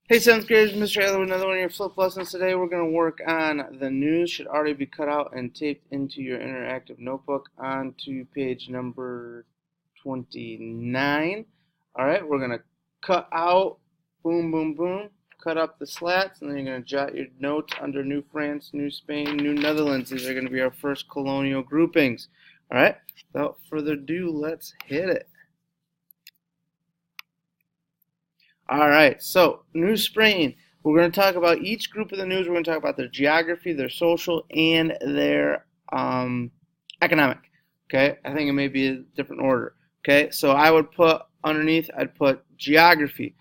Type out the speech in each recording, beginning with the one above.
Hey, seventh graders, Mr. Adler with another one of your flip lessons. Today we're going to work on the news. Should already be cut out and taped into your interactive notebook onto page number 29. All right, we're going to cut out, boom, boom, boom, cut up the slats, and then you're going to jot your notes under New France, New Spain, New Netherlands. These are going to be our first colonial groupings. All right, without further ado, let's hit it. All right, so New Spain. We're going to talk about each group of the news. We're going to talk about their geography, their social, and their economic. Okay, I think it may be a different order. Okay, so I would put underneath, I'd put geography.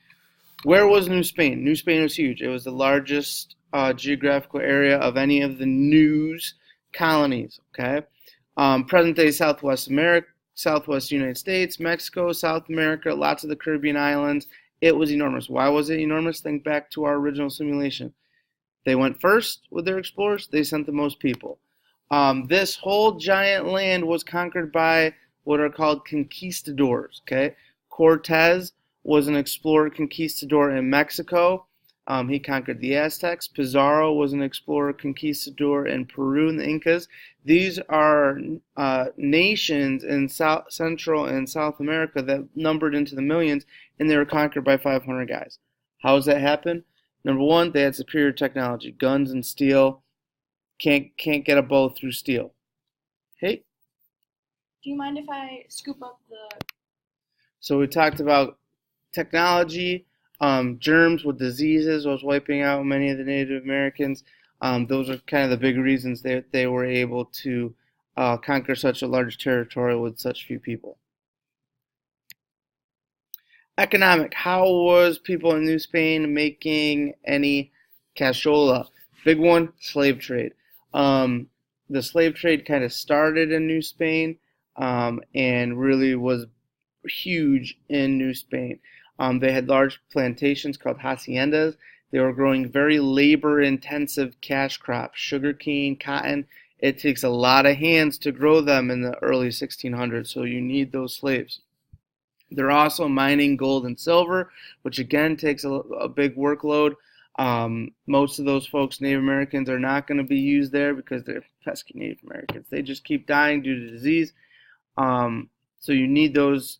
Where was New Spain? New Spain was huge. It was the largest geographical area of any of the news colonies. Okay, present-day Southwest America, Southwest United States, Mexico, South America, lots of the Caribbean islands. It was enormous. Why was it enormous? Think back to our original simulation. They went first with their explorers. They sent the most people. This whole giant land was conquered by what are called conquistadors. Okay, Cortez was an explorer conquistador in Mexico. He conquered the Aztecs. Pizarro was an explorer conquistador in Peru and the Incas. These are nations in Central and South America that numbered into the millions, and they were conquered by 500 guys. How does that happen? Number one, they had superior technology, guns and steel. Can't get a bow through steel. Hey. Do you mind if I scoop up the... So we talked about technology, germs with diseases was wiping out many of the Native Americans. Those are kind of the big reasons they were able to conquer such a large territory with such few people. Economic. How was people in New Spain making any cashola? Big one, slave trade. The slave trade kind of started in New Spain and really was huge in New Spain. They had large plantations called haciendas. They were growing very labor-intensive cash crops, sugarcane, cotton. It takes a lot of hands to grow them in the early 1600s, so you need those slaves. They're also mining gold and silver, which again takes a big workload. Most of those folks, Native Americans, are not going to be used there because they're pesky Native Americans. They just keep dying due to disease. So you need those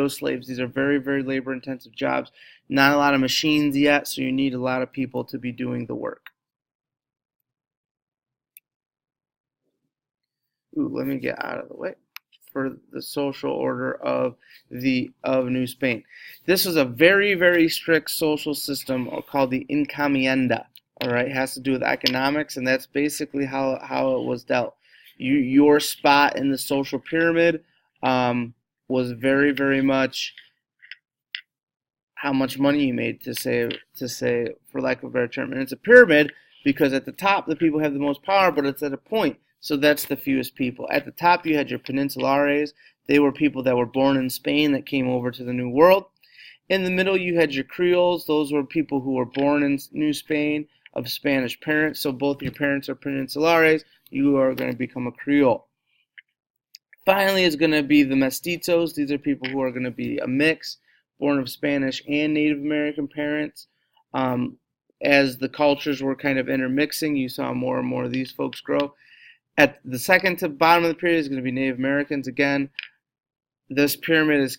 slaves. These are very, very labor-intensive jobs. Not a lot of machines yet, so you need a lot of people to be doing the work. Ooh, let me get out of the way for the social order of New Spain. This was a very, very strict social system called the encomienda. All right, it has to do with economics, and that's basically how it was dealt. Your spot in the social pyramid was very, very much how much money you made, to say for lack of a better term. And it's a pyramid because at the top the people have the most power, but it's at a point. So that's the fewest people. At the top you had your peninsulares. They were people that were born in Spain that came over to the New World. In the middle you had your Creoles. Those were people who were born in New Spain of Spanish parents. So both your parents are peninsulares. You are going to become a Creole. Finally is going to be the mestizos. These are people who are going to be a mix, born of Spanish and Native American parents. As the cultures were kind of intermixing, you saw more and more of these folks grow. At the second to bottom of the pyramid is going to be Native Americans. Again, this pyramid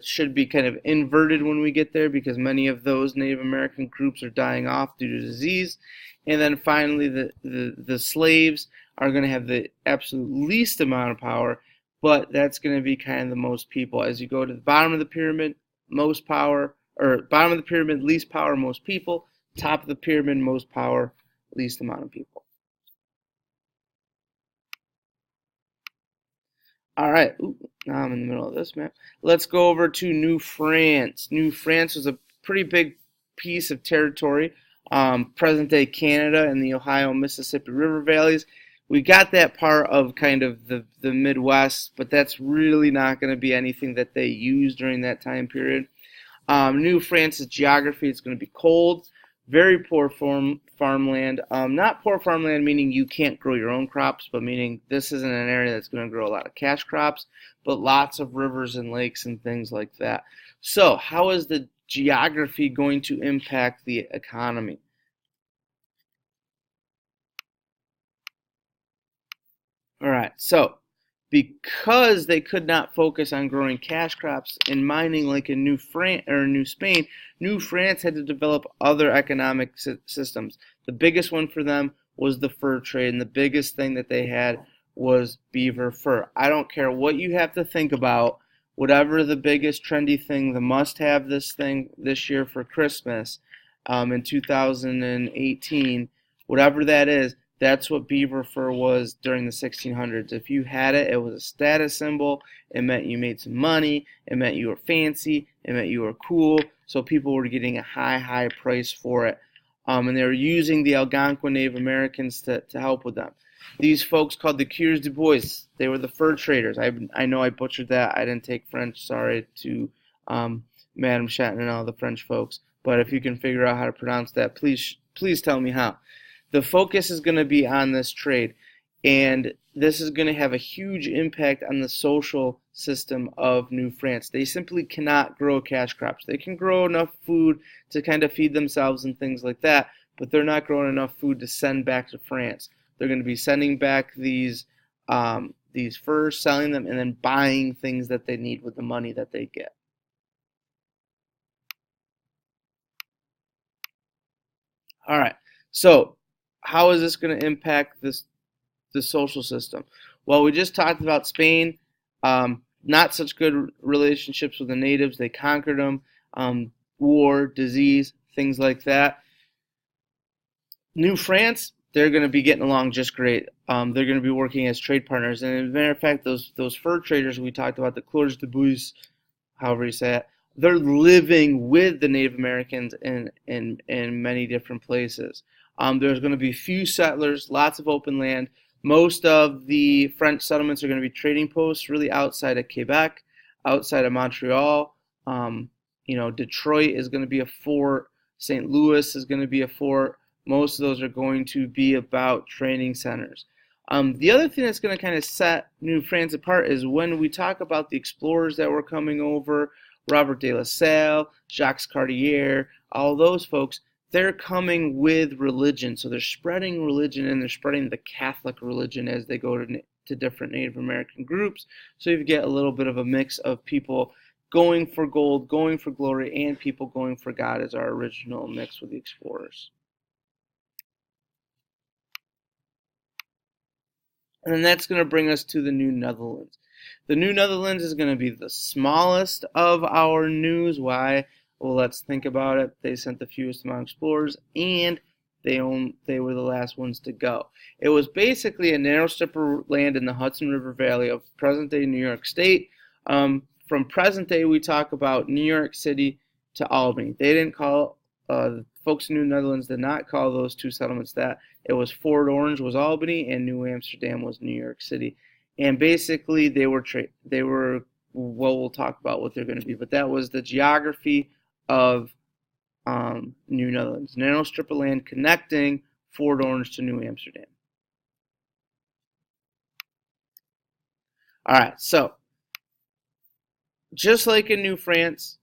should be kind of inverted when we get there because many of those Native American groups are dying off due to disease. And then finally, the slaves are going to have the absolute least amount of power, but that's going to be kind of the most people. As you go to the bottom of the pyramid, most power, or bottom of the pyramid, least power, most people. Top of the pyramid, most power, least amount of people. All right, ooh, now I'm in the middle of this map. Let's go over to New France. New France was a pretty big piece of territory, present-day Canada and the Ohio, Mississippi River valleys. We got that part of kind of the Midwest, but that's really not going to be anything that they use during that time period. New France's geography is going to be cold, very poor farmland. Not poor farmland meaning you can't grow your own crops, but meaning this isn't an area that's going to grow a lot of cash crops, but lots of rivers and lakes and things like that. So how is the geography going to impact the economy? All right, so because they could not focus on growing cash crops and mining like in New Spain, New France had to develop other economic systems. The biggest one for them was the fur trade, and the biggest thing that they had was beaver fur. I don't care what you have to think about, whatever the biggest trendy thing, the must-have this thing this year for Christmas, in 2018, whatever that is. That's what beaver fur was during the 1600s. If you had it, it was a status symbol. It meant you made some money. It meant you were fancy. It meant you were cool. So people were getting a high price for it. And they were using the Algonquin Native Americans to help with them. These folks called the Coeurs de Bois, they were the fur traders. I know I butchered that. I didn't take French. Sorry to Madame Chatin and all the French folks. But if you can figure out how to pronounce that, please tell me how. The focus is going to be on this trade, and this is going to have a huge impact on the social system of New France. They simply cannot grow cash crops. They can grow enough food to kind of feed themselves and things like that, but they're not growing enough food to send back to France. They're going to be sending back these furs, selling them, and then buying things that they need with the money that they get. All right, so how is this going to impact the social system? Well, we just talked about Spain. Not such good relationships with the natives. They conquered them. War, disease, things like that. New France, they're going to be getting along just great. They're going to be working as trade partners. And as a matter of fact, those fur traders we talked about, the Coeurs de Bois, however you say it, they're living with the Native Americans in many different places. There's going to be few settlers, lots of open land. Most of the French settlements are going to be trading posts, really outside of Quebec, outside of Montreal. Detroit is going to be a fort. St. Louis is going to be a fort. Most of those are going to be about training centers. The other thing that's going to kind of set New France apart is when we talk about the explorers that were coming over, Robert de La Salle, Jacques Cartier, all those folks, they're coming with religion. So they're spreading religion, and they're spreading the Catholic religion as they go to different Native American groups. So you get a little bit of a mix of people going for gold, going for glory, and people going for God as our original mix with the explorers. And then that's going to bring us to the New Netherlands. The New Netherlands is going to be the smallest of our news. Why? Well, let's think about it. They sent the fewest amount of explorers, and they were the last ones to go. It was basically a narrow strip of land in the Hudson River Valley of present-day New York State. From present day, we talk about New York City to Albany. They didn't call, folks in New Netherlands did not call those two settlements that. It was Fort Orange was Albany, and New Amsterdam was New York City. And basically, they were well, we'll talk about what they're going to be, but that was the geography of New Netherlands. Narrow strip of land connecting Fort Orange to New Amsterdam. All right, so just like in New France,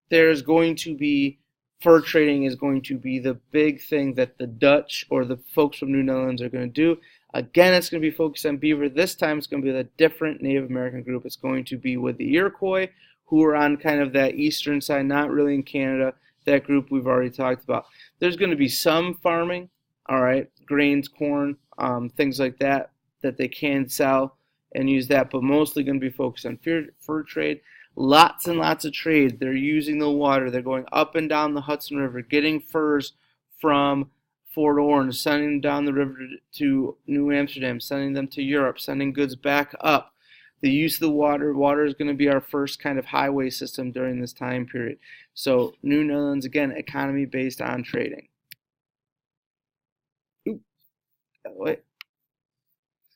there's going to be fur trading is going to be the big thing that the Dutch or the folks from New Netherlands are going to do. Again, it's going to be focused on beaver. This time it's going to be with a different Native American group. It's going to be with the Iroquois, who are on kind of that eastern side, not really in Canada. That group we've already talked about. There's going to be some farming, all right, grains, corn, things like that they can sell and use that, but mostly going to be focused on fur trade. Lots and lots of trade. They're using the water. They're going up and down the Hudson River, getting furs from Fort Orange, sending them down the river to New Amsterdam, sending them to Europe, sending goods back up. The use of the water. Water is going to be our first kind of highway system during this time period. So New Netherlands, again, economy based on trading. Wait.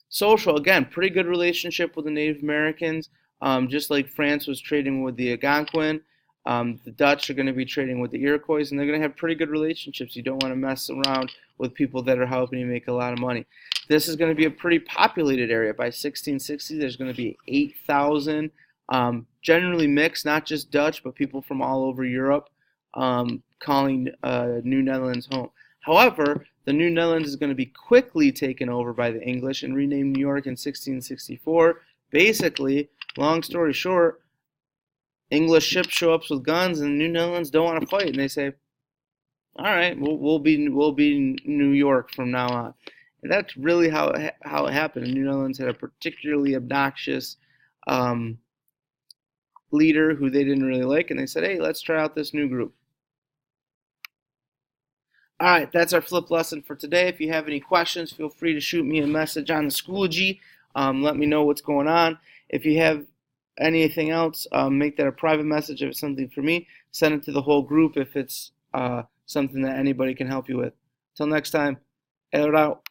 Social, again, pretty good relationship with the Native Americans. Just like France was trading with the Algonquin, the Dutch are going to be trading with the Iroquois, and they're going to have pretty good relationships. You don't want to mess around with people that are helping you make a lot of money. This is going to be a pretty populated area. By 1660, there's going to be 8,000 Generally mixed, not just Dutch, but people from all over Europe calling New Netherlands home. However, the New Netherlands is going to be quickly taken over by the English and renamed New York in 1664. Basically, long story short, English ships show up with guns, and the New Netherlands don't want to fight, and they say, "All right, we'll be New York from now on." And that's really how it happened. The New Netherlands had a particularly obnoxious um, leader who they didn't really like, and they said, "Hey, let's try out this new group." All right, that's our flip lesson for today. If you have any questions, feel free to shoot me a message on the Schoology. Let me know what's going on. If you have anything else, make that a private message. If it's something for me, send it to the whole group if it's something that anybody can help you with. Till next time, air out.